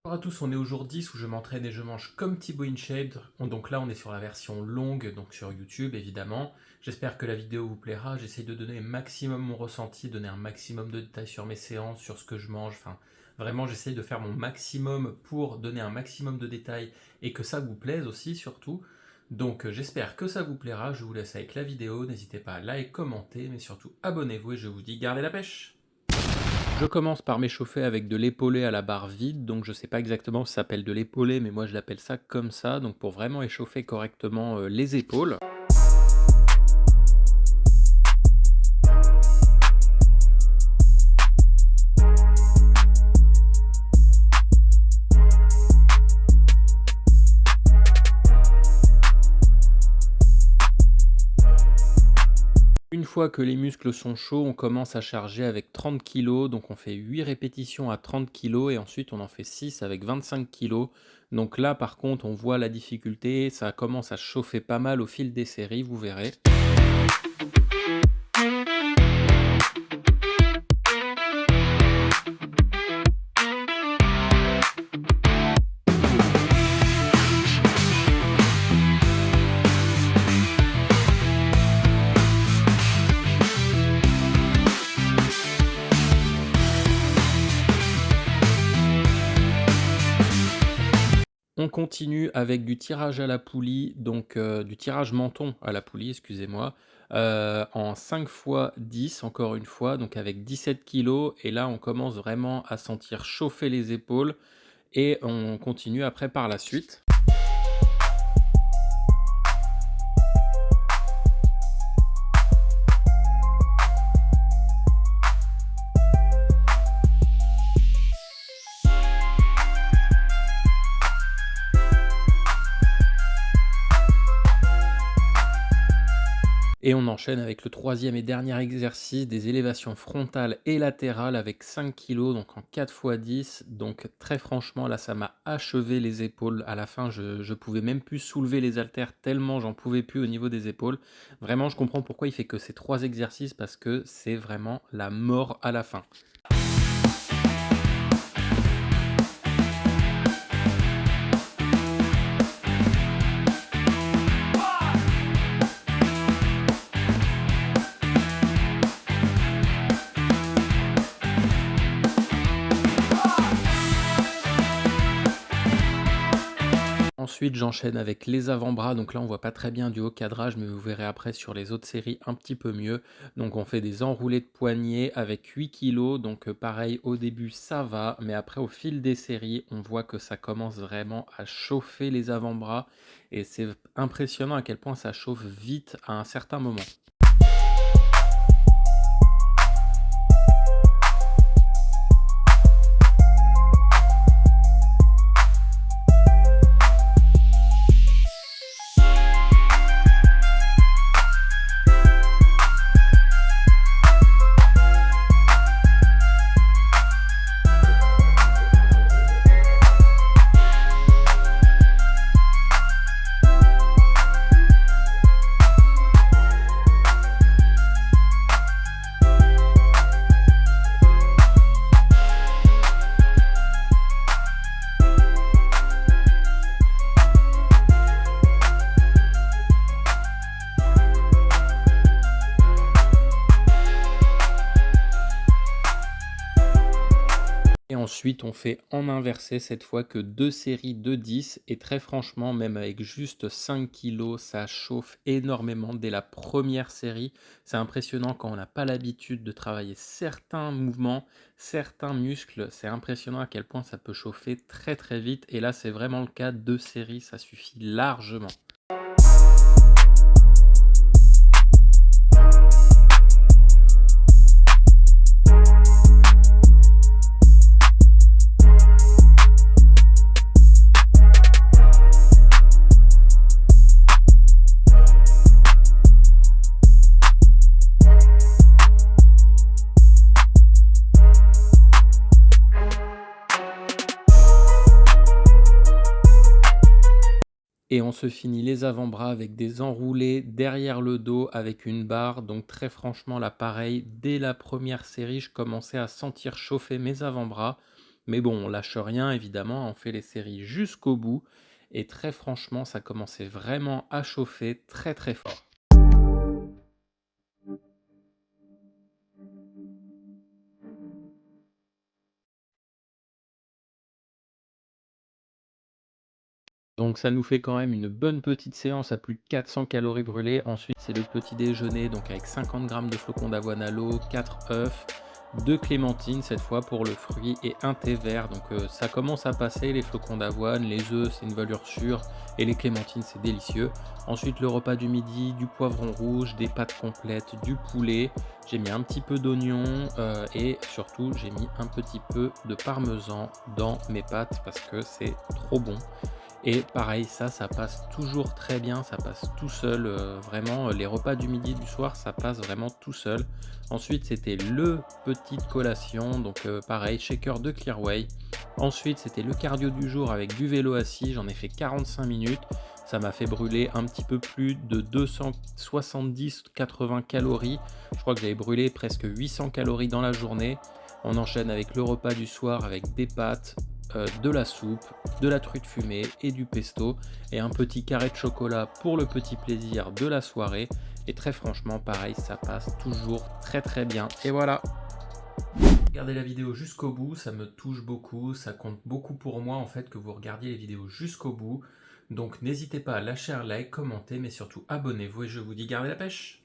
Bonjour à tous, on est au jour 10 où je m'entraîne et je mange comme Thibaut InShape. Donc là, on est sur la version longue, donc sur YouTube évidemment. J'espère que la vidéo vous plaira. J'essaye de donner maximum mon ressenti, donner un maximum de détails sur mes séances, sur ce que je mange. Enfin, vraiment, j'essaye de faire mon maximum pour donner un maximum de détails et que ça vous plaise aussi, surtout. Donc j'espère que ça vous plaira. Je vous laisse avec la vidéo. N'hésitez pas à liker, commenter, mais surtout abonnez-vous et je vous dis gardez la pêche. Je commence par m'échauffer avec de l'épaulé à la barre vide, donc je sais pas exactement si ça s'appelle de l'épaulé, mais moi je l'appelle ça comme ça, donc pour vraiment échauffer correctement les épaules. Une fois que les muscles sont chauds, on commence à charger avec 30 kg, donc on fait 8 répétitions à 30 kg et ensuite on en fait 6 avec 25 kg. Donc là par contre on voit la difficulté, ça commence à chauffer pas mal au fil des séries, vous verrez. On continue avec du tirage à la poulie, donc du tirage menton à la poulie, excusez-moi, en 5 fois 10 encore une fois, donc avec 17 kg et là on commence vraiment à sentir chauffer les épaules et on continue après par la suite. Et on enchaîne avec le troisième et dernier exercice des élévations frontales et latérales avec 5 kg, donc en 4 fois 10. Donc très franchement, là, ça m'a achevé les épaules. À la fin, je pouvais même plus soulever les haltères tellement j'en pouvais plus au niveau des épaules. Vraiment, je comprends pourquoi il fait que ces 3 exercices parce que c'est vraiment la mort à la fin. Ensuite, j'enchaîne avec les avant-bras. Donc là, on voit pas très bien du haut cadrage, mais vous verrez après sur les autres séries un petit peu mieux. Donc on fait des enroulés de poignets avec 8 kg. Donc pareil, au début, ça va. Mais après, au fil des séries, on voit que ça commence vraiment à chauffer les avant-bras. Et c'est impressionnant à quel point ça chauffe vite à un certain moment. Et ensuite, on fait en inversé cette fois que 2 séries de 10 et très franchement, même avec juste 5 kg, ça chauffe énormément dès la première série. C'est impressionnant quand on n'a pas l'habitude de travailler certains mouvements, certains muscles. C'est impressionnant à quel point ça peut chauffer très très vite. Et là, c'est vraiment le cas, 2 séries, ça suffit largement. Et on se finit les avant-bras avec des enroulés derrière le dos avec une barre. Donc très franchement là pareil, dès la première série, je commençais à sentir chauffer mes avant-bras. Mais bon, on lâche rien évidemment, on fait les séries jusqu'au bout et très franchement, ça commençait vraiment à chauffer très, très fort. Donc ça nous fait quand même une bonne petite séance à plus de 400 calories brûlées. Ensuite, c'est le petit déjeuner, donc avec 50 grammes de flocons d'avoine à l'eau, 4 œufs, 2 clémentines cette fois pour le fruit et un thé vert. Donc ça commence à passer, les flocons d'avoine, les œufs, c'est une valeur sûre et les clémentines, c'est délicieux. Ensuite, le repas du midi, du poivron rouge, des pâtes complètes, du poulet. J'ai mis un petit peu d'oignon et surtout, j'ai mis un petit peu de parmesan dans mes pâtes parce que c'est trop bon. Et pareil, ça passe toujours très bien, ça passe tout seul, vraiment, les repas du midi, du soir, ça passe vraiment tout seul. Ensuite, c'était le petite collation, donc pareil, shaker de Clearway. Ensuite, c'était le cardio du jour avec du vélo assis, j'en ai fait 45 minutes. Ça m'a fait brûler un petit peu plus de 270-80 calories. Je crois que j'avais brûlé presque 800 calories dans la journée. On enchaîne avec le repas du soir avec des pâtes, de la soupe, de la truite fumée et du pesto et un petit carré de chocolat pour le petit plaisir de la soirée. Et très franchement, pareil, ça passe toujours très très bien. Et voilà. Regardez la vidéo jusqu'au bout, ça me touche beaucoup, ça compte beaucoup pour moi en fait que vous regardiez les vidéos jusqu'au bout. Donc n'hésitez pas à lâcher un like, commenter, mais surtout abonnez-vous et je vous dis gardez la pêche.